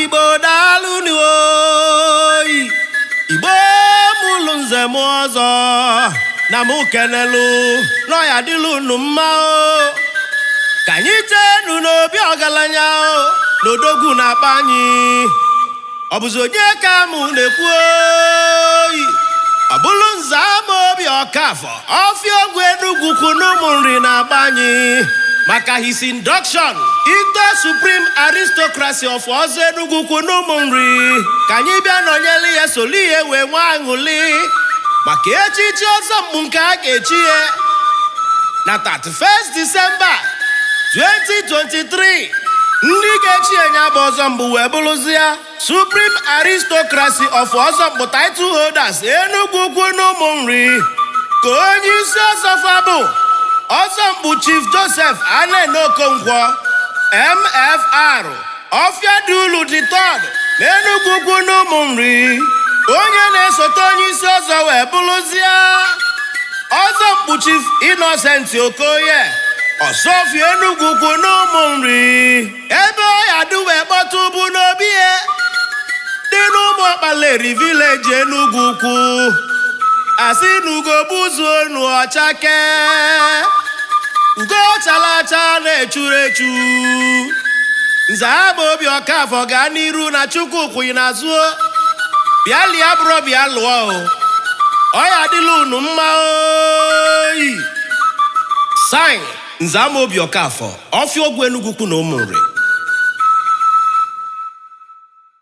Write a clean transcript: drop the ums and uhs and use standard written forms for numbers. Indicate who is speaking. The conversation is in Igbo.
Speaker 1: Igbo daalụ ni oyi Igbo mụlụ nze m ọzọ na mụ kenelu nọ ya dịlụ unu mma o ka anyị teenu n'obi ọgaranya o n'odogwu na-akpa anyị ọ bụzi onye ka mụ na-ekwu oyi ọ bụlụ Nze Amobi Okafor Ọfịọgwụ Enugwu kwunu ụmụ nri na-agba anyị maka his induction into supreme aristocracy of Ozo Enugwu kwunu ụmụ nri ka anyị bịa nọnyere ya soli ihe wee nwe aṅụli maka echichi Ọzọ Nkpu nke a ga-echi ya na 31st December 2023 ndị ga-echi enya bụ Ọzọ Nkpu wee bụrụzie supreme aristocracy of Ọzọ Nkpu title holders Enugwu kwunu ụmụ nri ka onye isi ọzọfa bụ Ọzọ Nkpu Chief Joseph Okonkwo MFR Ọfịadịulu the third na Enugwu kwunu ụmụ nri onye na-esote onye isi ọzọ wee bụrụzie Ọzọ Nkpu Chief Innocent Okoye Ọsọfịa Enugwu kwunu ụmụ nri ebe ọ ya dị wee kpọtụ bụ n'obi ya dị n'ụmụ Ọkpaleri village Enugwu ukwu asị n'ugo buzu onu ọchake ugo chalacha na-echuru echu Nze Amobi Okafor gaa n'iru na Chukwu kwụghị n'azụ bịa lia bụrụ bịa lụọ ọ ya dịla unu mma oyi Sign Nze Amobi Okafor Ọfịọgwụ Enugwu ukwu na ụmụ nri.